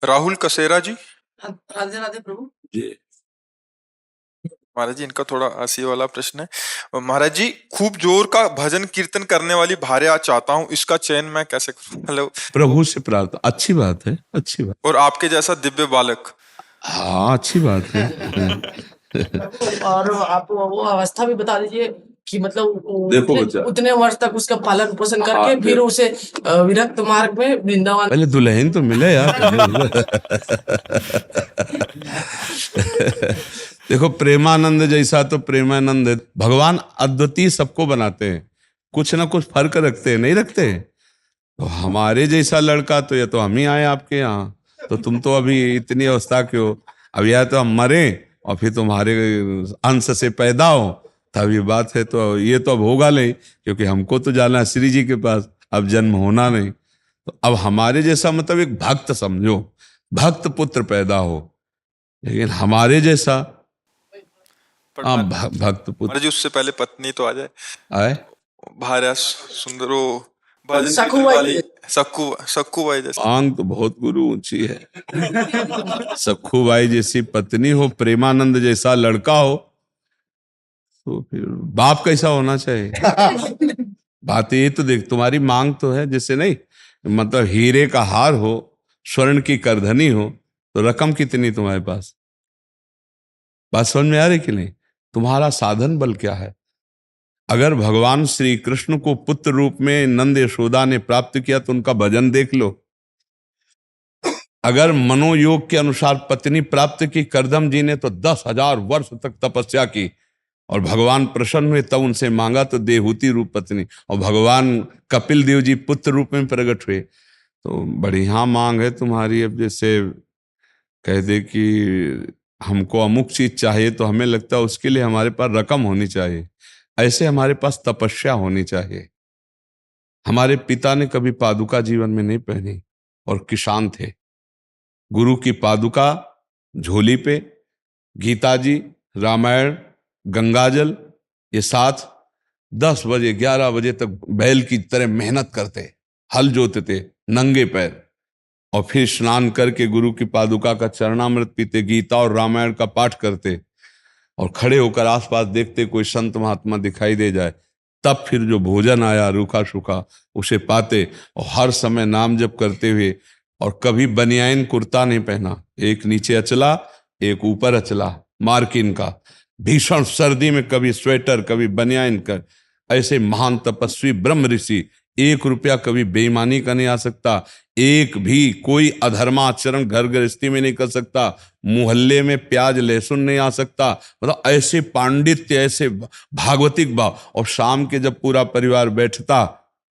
राहुल कसेरा जी। राधे राधे प्रभु जी। महाराज जी, इनका थोड़ा हंसी वाला प्रश्न है। महाराज जी, खूब जोर का भजन कीर्तन करने वाली भार्या चाहता हूँ, इसका चयन मैं कैसे करूँ? हेलो। प्रभु से प्रार्थना, अच्छी बात है, अच्छी बात। और आपके जैसा दिव्य बालक। हाँ, अच्छी बात है। और आप वो अवस्था भी बता दीजिए कि मतलब देखो बच्चा, उतने वर्ष तक उसका पालन पोषण करके फिर उसे विरक्त मार्ग में वृंदावन। पहले दुल्हन तो मिले यार। देखो, प्रेमानंद जैसा तो प्रेमानंद है। भगवान अद्वितीय सबको बनाते हैं, कुछ ना कुछ फर्क रखते हैं, नहीं रखते? तो हमारे जैसा लड़का तो या तो हम ही आए आपके यहाँ, तो तुम तो अभी इतनी अवस्था क्यों? अब या तो हम मरे और फिर तुम्हारे अंश से पैदा हो, तब ये बात है। तो ये तो अब होगा नहीं, क्योंकि हमको तो जाना है श्री जी के पास, अब जन्म होना नहीं। तो अब हमारे जैसा मतलब एक भक्त समझो, भक्त पुत्र पैदा हो, लेकिन हमारे जैसा हाँ भक्त पुत्र। महाराज जी, उससे पहले पत्नी तो आ जाए। आए भार्या सुंदरो सक्कू बाई जैसे। आंग तो बहुत गुरु ऊंची है। सखू बाई जैसी पत्नी हो, प्रेमानंद जैसा लड़का हो, तो फिर बाप कैसा होना चाहिए? बात ये तो देख, तुम्हारी मांग तो है जैसे, नहीं मतलब हीरे का हार हो, स्वर्ण की करधनी हो, तो रकम कितनी तुम्हारे पास? बात समझ में आ रही कि नहीं? तुम्हारा साधन बल क्या है? अगर भगवान श्री कृष्ण को पुत्र रूप में नंद यशोदा ने प्राप्त किया तो उनका भजन देख लो। अगर मनोयोग के अनुसार पत्नी प्राप्त की करदम जी ने, तो 10,000 वर्ष तक तपस्या की और भगवान प्रसन्न हुए, तब उनसे मांगा तो देहूती रूप पत्नी, और भगवान कपिल देव जी पुत्र रूप में प्रकट हुए। तो बढ़िया मांग है तुम्हारी। अब जैसे कह दे कि हमको अमुक चीज चाहिए, तो हमें लगता है उसके लिए हमारे पास रकम होनी चाहिए, ऐसे हमारे पास तपस्या होनी चाहिए। हमारे पिता ने कभी पादुका जीवन में नहीं पहनी और किसान थे। गुरु की पादुका झोली पे, गीता जी, रामायण, गंगाजल, ये साथ 10 बजे 11 बजे तक बैल की तरह मेहनत करते, हल जोतते नंगे पैर, और फिर स्नान करके गुरु की पादुका का चरणामृत पीते, गीता और रामायण का पाठ करते, और खड़े होकर आसपास देखते कोई संत महात्मा दिखाई दे जाए, तब फिर जो भोजन आया रूखा सूखा उसे पाते, और हर समय नाम जप करते हुए। और कभी बनियाइन कुर्ता नहीं पहना, एक नीचे अचला एक ऊपर अचला मार्किन का, भीषण सर्दी में कभी स्वेटर कभी बनियाइन कर। ऐसे महान तपस्वी ब्रह्म ऋषि, 1 रुपया कभी बेईमानी का नहीं आ सकता, एक भी कोई अधर्माचरण घर गृहस्थी में नहीं कर सकता, मोहल्ले में प्याज लहसुन नहीं आ सकता। मतलब ऐसे पांडित्य, ऐसे भागवतिक भाव। और शाम के जब पूरा परिवार बैठता,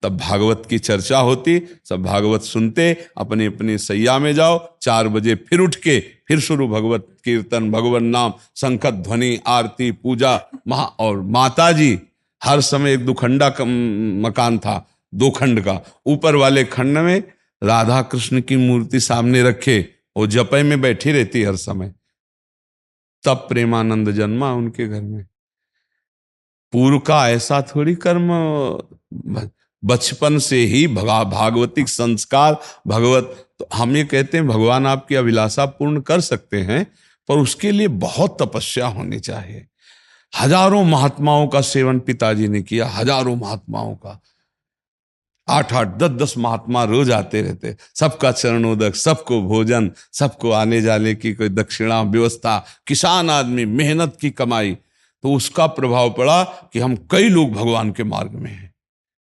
तब भागवत की चर्चा होती, सब भागवत सुनते, अपनी अपनी सैया में जाओ, 4 बजे फिर उठ के फिर शुरू भगवत कीर्तन, भगवान नाम, शंखत ध्वनि, आरती, पूजा और माता जी हर समय, एक 2 खंडा का मकान था, 2 खंड का, ऊपर वाले खंड में राधा कृष्ण की मूर्ति सामने रखे, वो जपय में बैठी रहती हर समय। तब प्रेमानंद जन्मा उनके घर में। पूर्व का ऐसा थोड़ी कर्म, बचपन से ही भागवतिक संस्कार भगवत। तो हम ये कहते हैं भगवान आपकी अभिलाषा पूर्ण कर सकते हैं, पर उसके लिए बहुत तपस्या होनी चाहिए। हजारों महात्माओं का सेवन पिताजी ने किया, हजारों महात्माओं का, 8-8, 10-10 महात्मा रोज आते रहते, सबका चरणोदक, सबको भोजन, सबको आने जाने की कोई दक्षिणा व्यवस्था, किसान आदमी, मेहनत की कमाई। तो उसका प्रभाव पड़ा कि हम कई लोग भगवान के मार्ग में हैं,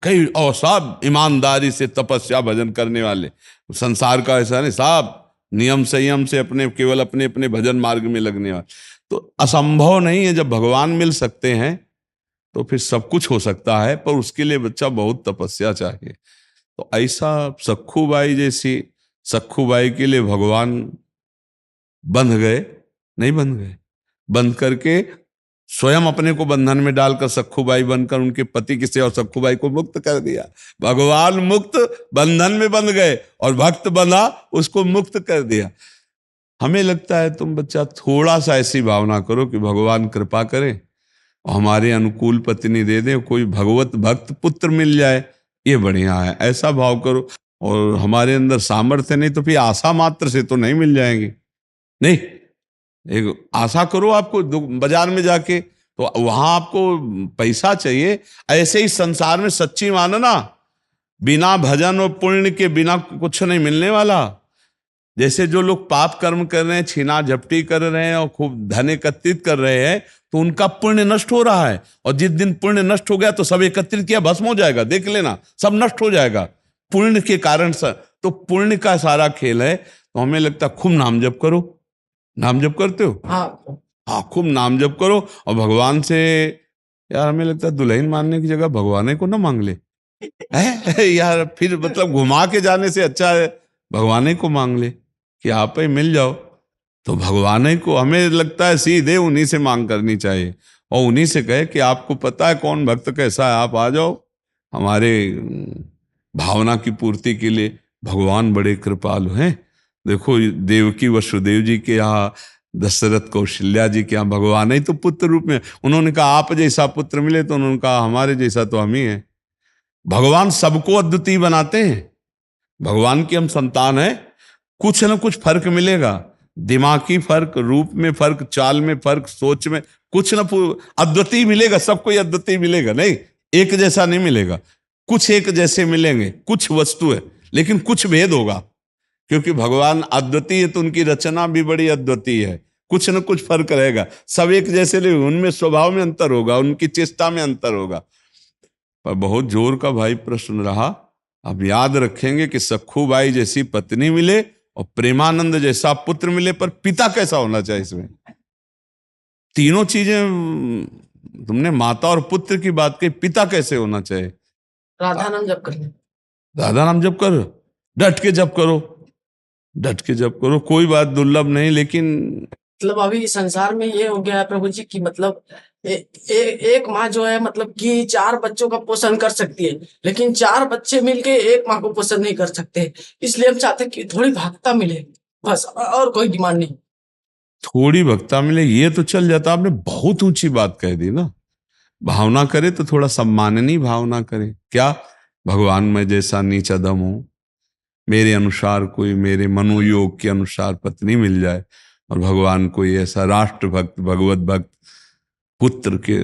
कई, और सब ईमानदारी से तपस्या भजन करने वाले। संसार का ऐसा नहीं, साहब नियम संयम से अपने केवल अपने अपने भजन मार्ग में लगने वाले। तो असंभव नहीं है, जब भगवान मिल सकते हैं तो फिर सब कुछ हो सकता है, पर उसके लिए बच्चा बहुत तपस्या चाहिए। तो ऐसा सखूबाई जैसी, सखूबाई के लिए भगवान बंध गए, नहीं बंध गए, बंध करके स्वयं अपने को बंधन में डालकर सखूबाई बनकर उनके पति की सेवा, सखूबाई को मुक्त कर दिया। भगवान मुक्त, बंधन में बंध गए, और भक्त बंधा, उसको मुक्त कर दिया। हमें लगता है तुम बच्चा थोड़ा सा ऐसी भावना करो कि भगवान कृपा करें, हमारे अनुकूल पत्नी दे दे, कोई भगवत भक्त पुत्र मिल जाए, ये बढ़िया है, ऐसा भाव करो। और हमारे अंदर सामर्थ्य नहीं तो फिर आशा मात्र से तो नहीं मिल जाएंगे। नहीं, एक आशा करो, आपको बाजार में जाके तो वहां आपको पैसा चाहिए। ऐसे ही संसार में सच्ची मानना, बिना भजन और पुण्य के बिना कुछ नहीं मिलने वाला। जैसे जो लोग पाप कर्म कर रहे हैं, छीना झपटी कर रहे हैं और खूब धन एकत्रित कर रहे हैं, तो उनका पुण्य नष्ट हो रहा है। और जिस दिन पुण्य नष्ट हो गया तो सब एकत्रित किया भस्म हो जाएगा, देख लेना, सब नष्ट हो जाएगा पुण्य के कारण से। तो पुण्य का सारा खेल है। तो हमें लगता है खूब नाम जप करो। नाम जप करते हो? हाँ, खूब नाम जप करो। और भगवान से, यार हमें लगता है दुल्हन मांगने की जगह भगवान को ना मांग ले यार, फिर मतलब घुमा के जाने से अच्छा है भगवान को मांग ले कि आप ही मिल जाओ। तो भगवान को हमें लगता है सीधे उन्हीं से मांग करनी चाहिए और उन्हीं से कहे कि आपको पता है कौन भक्त कैसा है, आप आ जाओ हमारे भावना की पूर्ति के लिए। भगवान बड़े कृपालु हैं। देखो देवकी वसुदेव जी के यहाँ, दशरथ कौशल्या जी के यहाँ भगवान ही तो पुत्र रूप में। उन्होंने कहा आप जैसा पुत्र मिले, तो उन्होंने कहा हमारे जैसा तो हम ही हैं। भगवान सबको अद्वितीय बनाते हैं। भगवान की हम संतान हैं, कुछ न कुछ फर्क मिलेगा। दिमागी फर्क, रूप में फर्क, चाल में फर्क, सोच में कुछ न अद्वितीय मिलेगा। सबको अद्वितीय मिलेगा नहीं, एक जैसा नहीं मिलेगा। कुछ एक जैसे मिलेंगे, कुछ वस्तु है, लेकिन कुछ भेद होगा। क्योंकि भगवान अद्वितीय है तो उनकी रचना भी बड़ी अद्वितीय है। कुछ न कुछ फर्क रहेगा। सब एक जैसे नहीं, उनमें स्वभाव में अंतर होगा, उनकी चेष्टा में अंतर होगा। पर बहुत जोर का भाई प्रश्न रहा। अब याद रखेंगे कि सखू बाई जैसी पत्नी मिले और प्रेमानंद जैसा पुत्र मिले, पर पिता कैसा होना चाहिए? इसमें तीनों चीजें तुमने माता और पुत्र की बात कही, पिता कैसे होना चाहिए? राधा नाम जप करना। राधा नाम जप करो, डट के जप करो, डट के जप करो। कोई बात दुर्लभ नहीं, लेकिन मतलब अभी संसार में ये हो गया है प्रभु जी की, मतलब एक माँ जो है मतलब कि 4 बच्चों का पोषण कर सकती है, लेकिन 4 बच्चे मिलके एक माँ को पोषण नहीं कर सकते। इसलिए हम चाहते हैं कि थोड़ी भक्ता मिले, बस, और कोई डिमांड नहीं। थोड़ी भक्ता मिले ये तो चल जाता। आपने बहुत ऊंची बात कह दी ना। भावना करे तो थोड़ा सम्माननीय भावना करे। क्या भगवान में जैसा नीच अधम हूं, मेरे अनुसार कोई, मेरे मनोयोग के अनुसार पत्नी मिल जाए, और भगवान कोई ऐसा राष्ट्र भक्त, भगवत भक्त पुत्र के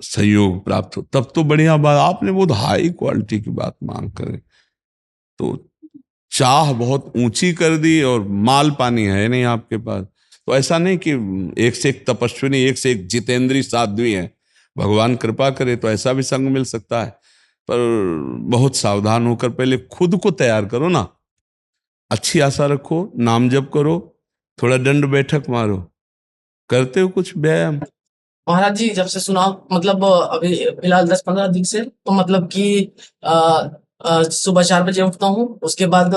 संयोग प्राप्त हो, तब तो बढ़िया बात। आपने बहुत हाई क्वालिटी की बात मांग करे तो चाह बहुत ऊंची कर दी, और माल पानी है नहीं आपके पास। तो ऐसा नहीं कि एक से एक तपस्विनी, एक से एक जितेंद्रीय साध्वी है। भगवान कृपा करे तो ऐसा भी संग मिल सकता है। पर बहुत सावधान होकर पहले खुद को तैयार करो ना। अच्छी आशा रखो, नाम जप करो, थोड़ा दंड बैठक मारो। करते हो कुछ व्यायाम? महाराज जी जब से सुना, मतलब अभी फिलहाल 10-15 दिन से, तो मतलब कि सुबह 4 बजे उठता हूँ। उसके बाद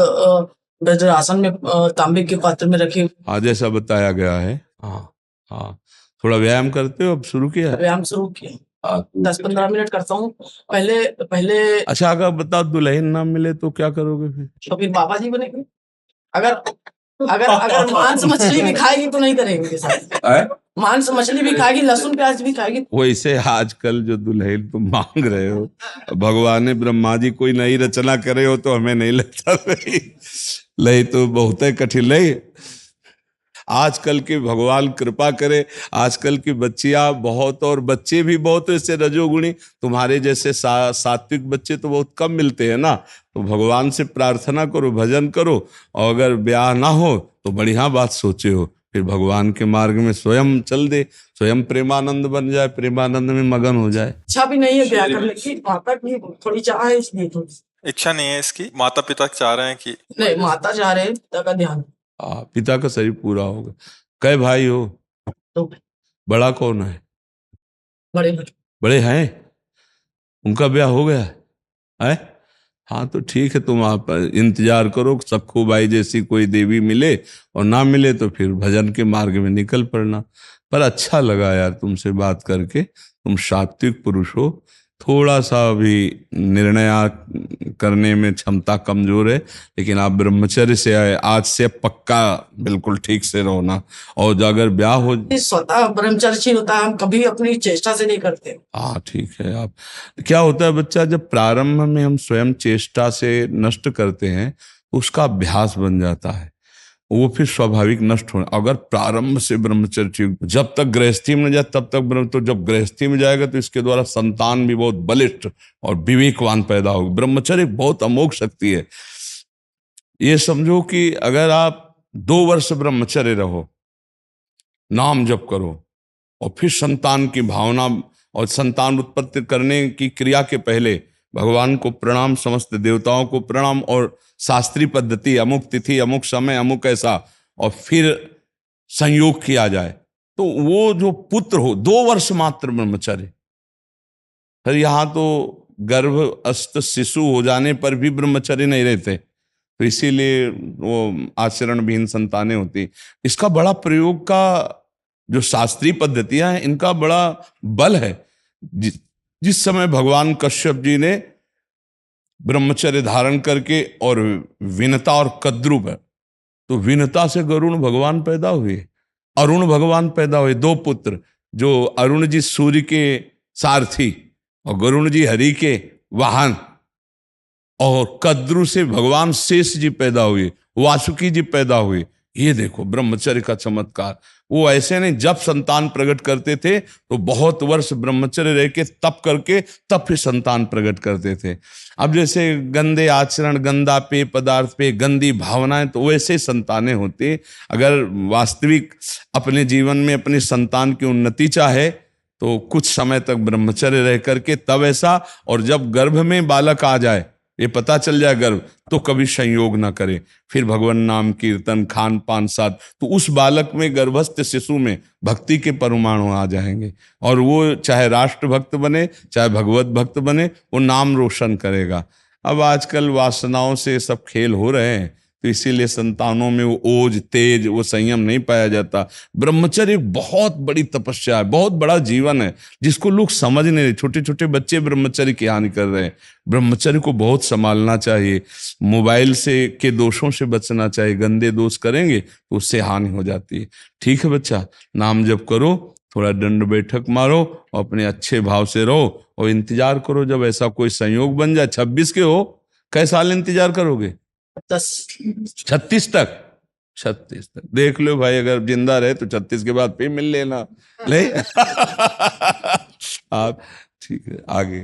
वज्रासन में तांबे के पात्र में रखे आज ऐसा बताया गया है। हाँ हाँ, थोड़ा व्यायाम करते हो? अब शुरू किया है? व्यायाम शुरू किया, 10-15 मिनट करता हूँ। पहले अच्छा, अगर बताओ दुल्हन ना मिले तो क्या करोगे फिर? तो फिर बाबा जी बनेंगे। अगर अगर मांस मछली भी खाएगी तो नहीं करेंगे उनके साथ। मांस मछली भी खाएगी, लहसुन प्याज भी खाएगी। वैसे आजकल जो दुल्हन तुम मांग रहे हो, भगवान ब्रह्मा जी कोई नई रचना करे हो तो हमें नहीं लगता लई तो बहुत है कठिन। लई आजकल के भगवान कृपा करे, आजकल की बच्चियां बहुत और बच्चे भी बहुत ऐसे रजोगुणी। तुम्हारे जैसे सात्विक बच्चे तो बहुत कम मिलते हैं ना। तो भगवान से प्रार्थना करो, भजन करो, और अगर ब्याह ना हो तो बढ़िया बात सोचे हो, फिर भगवान के मार्ग में स्वयं चल दे, स्वयं प्रेमानंद बन जाए, प्रेमानंद में मगन हो जाए। इच्छा भी नहीं है ब्याह करने की, माता की थोड़ी चाह है, इसलिए थोड़ी इच्छा नहीं है इसकी, माता पिता चाह रहे हैं कि नहीं, माता चाह रहे हैं, पिता का ध्यान। पिता का शरीर पूरा होगा। कै भाई हो? तो बड़ा कौन है? बड़े बड़े हैं, उनका ब्याह हो गया है? हाँ तो ठीक है, तुम आप इंतजार करो सखू बाई जैसी कोई देवी मिले, और ना मिले तो फिर भजन के मार्ग में निकल पड़ना। पर अच्छा लगा यार तुमसे बात करके। तुम सात्विक पुरुष हो, थोड़ा सा अभी निर्णय करने में क्षमता कमजोर है, लेकिन आप ब्रह्मचर्य से आज से पक्का बिल्कुल ठीक से रहो ना। और अगर ब्याह हो, स्वतः ब्रह्मचर्य होता है, हम कभी अपनी चेष्टा से नहीं करते। हाँ ठीक है। आप क्या होता है बच्चा, जब प्रारंभ में हम स्वयं चेष्टा से नष्ट करते हैं उसका अभ्यास बन जाता है, वो फिर स्वाभाविक नष्ट होना। अगर प्रारंभ से ब्रह्मचर्य, जब तक गृहस्थी में न जाए तब तक ब्रह्म, तो जब गृहस्थी में जाएगा तो इसके द्वारा संतान भी बहुत बलिष्ठ और विवेकवान पैदा होगी। ब्रह्मचर्य बहुत अमोघ शक्ति है। ये समझो कि अगर आप 2 वर्ष ब्रह्मचर्य रहो, नाम जप करो, और फिर संतान की भावना और संतान उत्पत्ति करने की क्रिया के पहले भगवान को प्रणाम, समस्त देवताओं को प्रणाम, और शास्त्रीय पद्धति अमुक तिथि अमुक समय अमुक ऐसा, और फिर संयोग किया जाए, तो वो जो पुत्र हो 2 वर्ष मात्र ब्रह्मचर्य। फिर यहाँ तो गर्भस्थ शिशु हो जाने पर भी ब्रह्मचर्य नहीं रहते, तो इसीलिए वो आचरण विहीन संतानें होती। इसका बड़ा प्रयोग का जो शास्त्रीय पद्धतियां हैं, इनका बड़ा बल है। जिस समय भगवान कश्यप जी ने ब्रह्मचर्य धारण करके और विनता और कद्रु पर, तो विनता से गरुण भगवान पैदा हुए, अरुण भगवान पैदा हुए, 2 पुत्र, जो अरुण जी सूर्य के सारथी और गरुण जी हरि के वाहन, और कद्रु से भगवान शेष जी पैदा हुए, वासुकी जी पैदा हुए। ये देखो ब्रह्मचर्य का चमत्कार। वो ऐसे नहीं, जब संतान प्रकट करते थे तो बहुत वर्ष ब्रह्मचर्य रह के तप करके तब फिर संतान प्रकट करते थे। अब जैसे गंदे आचरण, गंदा पेय पदार्थ पे, गंदी भावनाएं, तो वैसे संतानें होती। अगर वास्तविक अपने जीवन में अपनी संतान की उन्नति चाहे तो कुछ समय तक ब्रह्मचर्य रह करके तब ऐसा, और जब गर्भ में बालक आ जाए, ये पता चल जाए गर्भ, तो कभी संयोग ना करे। फिर भगवान नाम कीर्तन, खान पान साथ, तो उस बालक में, गर्भस्थ शिशु में भक्ति के परमाणु आ जाएंगे, और वो चाहे राष्ट्र भक्त बने चाहे भगवत भक्त बने, वो नाम रोशन करेगा। अब आजकल वासनाओं से सब खेल हो रहे हैं, तो इसीलिए संतानों में वो ओज, तेज, वो संयम नहीं पाया जाता। ब्रह्मचर्य एक बहुत बड़ी तपस्या है, बहुत बड़ा जीवन है, जिसको लोग समझ नहीं रहे। छोटे छोटे बच्चे ब्रह्मचर्य की हानि कर रहे हैं। ब्रह्मचर्य को बहुत संभालना चाहिए। मोबाइल से के दोषों से बचना चाहिए, गंदे दोष करेंगे तो उससे हानि हो जाती है। ठीक है बच्चा, नाम जप करो, थोड़ा दंड बैठक मारो, और अपने अच्छे भाव से रहो, और इंतजार करो जब ऐसा कोई संयोग बन जाए। 26 के हो, कै साल इंतजार करोगे? 36 तक? 36 तक देख लो भाई, अगर जिंदा रहे तो 36 के बाद फिर मिल लेना। नहीं आप ठीक है, आगे